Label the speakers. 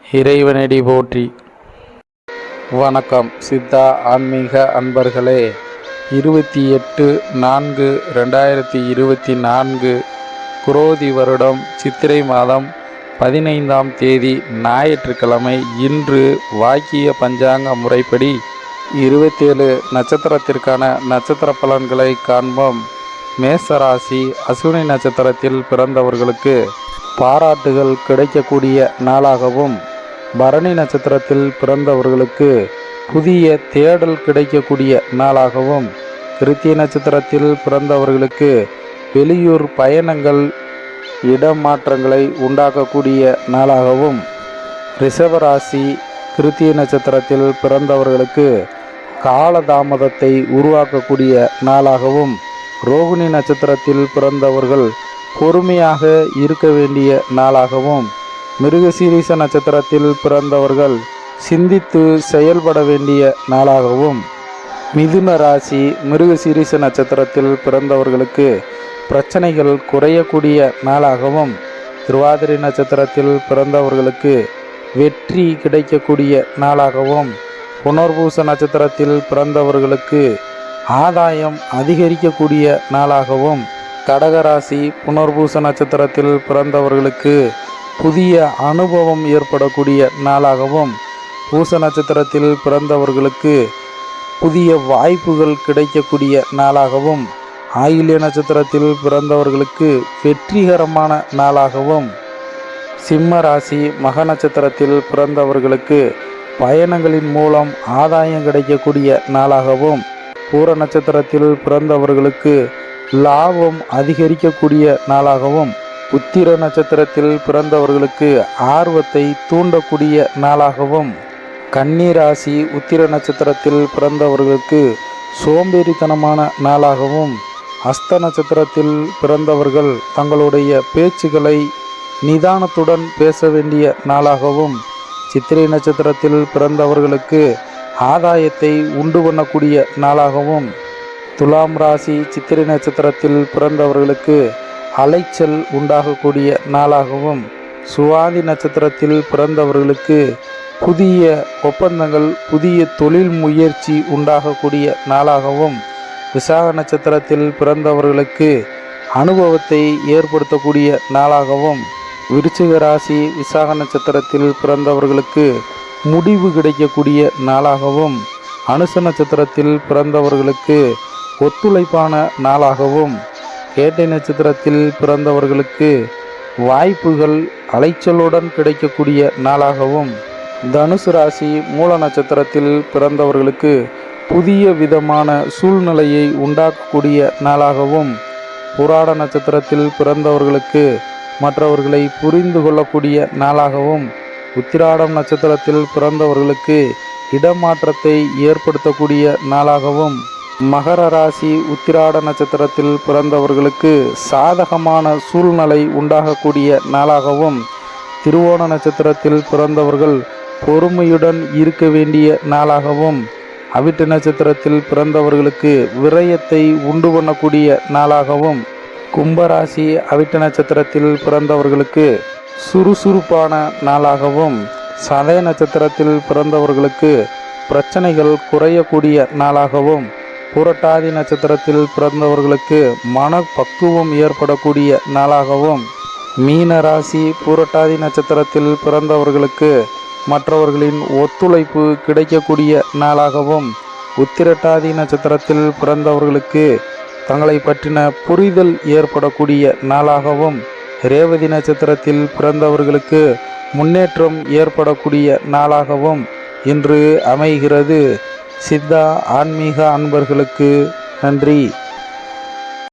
Speaker 1: இறைவனடி போற்றி. வணக்கம் சித்தா ஆன்மீக அன்பர்களே. 28/4/2024 குரோதி வருடம் சித்திரை மாதம் 15ஆம் தேதி ஞாயிற்றுக்கிழமை. இன்று வாக்கிய பஞ்சாங்க முறைப்படி 27 நட்சத்திரத்திற்கான நட்சத்திர பலன்களை காண்போம். மேசராசி அசுவினி நட்சத்திரத்தில் பிறந்தவர்களுக்கு பாராட்டுகள் கிடைக்கக்கூடிய நாளாகவும், பரணி நட்சத்திரத்தில் பிறந்தவர்களுக்கு புதிய தேடல் கிடைக்கக்கூடிய நாளாகவும், கிருத்திகை நட்சத்திரத்தில் பிறந்தவர்களுக்கு வெளியூர் பயணங்கள் இடமாற்றங்களை உண்டாக்கக்கூடிய நாளாகவும், ரிஷபராசி கிருத்திகை நட்சத்திரத்தில் பிறந்தவர்களுக்கு காலதாமதத்தை உருவாக்கக்கூடிய நாளாகவும், ரோகிணி நட்சத்திரத்தில் பிறந்தவர்கள் பொறுமையாக இருக்க வேண்டிய நாளாகவும், மிருகசீரிஷ நட்சத்திரத்தில் பிறந்தவர்கள் சிந்தித்து செயல்பட வேண்டிய நாளாகவும், மிதுன ராசி மிருகசீரிஷ நட்சத்திரத்தில் பிறந்தவர்களுக்கு பிரச்சனைகள் குறையக்கூடிய நாளாகவும், திருவாதிரை நட்சத்திரத்தில் பிறந்தவர்களுக்கு வெற்றி கிடைக்கக்கூடிய நாளாகவும், புனர்பூச நட்சத்திரத்தில் பிறந்தவர்களுக்கு ஆதாயம் அதிகரிக்கக்கூடிய நாளாகவும், கடகராசி புனர்பூச நட்சத்திரத்தில் பிறந்தவர்களுக்கு புதிய அனுபவம் ஏற்படக்கூடிய நாளாகவும், பூச நட்சத்திரத்தில் பிறந்தவர்களுக்கு புதிய வாய்ப்புகள் கிடைக்கக்கூடிய நாளாகவும், ஆயில்ய நட்சத்திரத்தில் பிறந்தவர்களுக்கு வெற்றிகரமான நாளாகவும், சிம்ம ராசி மக நட்சத்திரத்தில் பிறந்தவர்களுக்கு பயணங்களின் மூலம் ஆதாயம் கிடைக்கக்கூடிய நாளாகவும், பூர நட்சத்திரத்தில் பிறந்தவர்களுக்கு லாபம் அதிகரிக்கக்கூடிய நாளாகவும், உத்திர நட்சத்திரத்தில் பிறந்தவர்களுக்கு ஆர்வத்தை தூண்டக்கூடிய நாளாகவும், கன்னி ராசி உத்திர நட்சத்திரத்தில் பிறந்தவர்களுக்கு சோம்பேறித்தனமான நாளாகவும், அஸ்த நட்சத்திரத்தில் பிறந்தவர்கள் தங்களுடைய பேச்சுகளை நிதானத்துடன் பேச வேண்டிய நாளாகவும், சித்திரை நட்சத்திரத்தில் பிறந்தவர்களுக்கு ஆதாயத்தை உண்டு பண்ணக்கூடிய நாளாகவும், துலாம் ராசி சித்திரை நட்சத்திரத்தில் பிறந்தவர்களுக்கு அலைச்சல் உண்டாகக்கூடிய நாளாகவும், சுவாதி நட்சத்திரத்தில் பிறந்தவர்களுக்கு புதிய ஒப்பந்தங்கள் புதிய தொழில் முயற்சி உண்டாகக்கூடிய நாளாகவும், விசாக நட்சத்திரத்தில் பிறந்தவர்களுக்கு அனுபவத்தை ஏற்படுத்தக்கூடிய நாளாகவும், விருச்சிக ராசி விசாக நட்சத்திரத்தில் பிறந்தவர்களுக்கு முடிவு கிடைக்கக்கூடிய நாளாகவும், அனுச நட்சத்திரத்தில் பிறந்தவர்களுக்கு ஒத்துழைப்பான நாளாகவும், கேட்டை நட்சத்திரத்தில் பிறந்தவர்களுக்கு வாய்ப்புகள் அலைச்சலுடன் கிடைக்கக்கூடிய நாளாகவும், தனுசு ராசி மூல நட்சத்திரத்தில் பிறந்தவர்களுக்கு புதிய விதமான சூழ்நிலையை உண்டாக்கக்கூடிய நாளாகவும், புராட நட்சத்திரத்தில் பிறந்தவர்களுக்கு மற்றவர்களை புரிந்து கொள்ளக்கூடிய நாளாகவும், உத்திராடம் நட்சத்திரத்தில் பிறந்தவர்களுக்கு இடமாற்றத்தை ஏற்படுத்தக்கூடிய நாளாகவும், மகர ராசி உத்திராட நட்சத்திரத்தில் பிறந்தவர்களுக்கு சாதகமான சூழ்நிலை உண்டாகக்கூடிய நாளாகவும், திருவோண நட்சத்திரத்தில் பிறந்தவர்கள் பொறுமையுடன் இருக்க வேண்டிய நாளாகவும், அவிட்ட நட்சத்திரத்தில் பிறந்தவர்களுக்கு விரயத்தை உண்டு பண்ணக்கூடிய நாளாகவும், கும்பராசி அவிட்ட நட்சத்திரத்தில் பிறந்தவர்களுக்கு சுறுசுறுப்பான நாளாகவும், சதய நட்சத்திரத்தில் பிறந்தவர்களுக்கு பிரச்சனைகள் குறையக்கூடிய நாளாகவும், புரட்டாதி நட்சத்திரத்தில் பிறந்தவர்களுக்கு மனப்பக்குவம் ஏற்படக்கூடிய நாளாகவும், மீன ராசி புரட்டாதி நட்சத்திரத்தில் பிறந்தவர்களுக்கு மற்றவர்களின் ஒத்துழைப்பு கிடைக்கக்கூடிய நாளாகவும், உத்திரட்டாதி நட்சத்திரத்தில் பிறந்தவர்களுக்கு தங்களை பற்றின புரிதல் ஏற்படக்கூடிய நாளாகவும், ரேவதி நட்சத்திரத்தில் பிறந்தவர்களுக்கு முன்னேற்றம் ஏற்படக்கூடிய நாளாகவும் இன்று அமைகிறது. சித்தா ஆன்மீக அன்பர்களுக்கு நன்றி.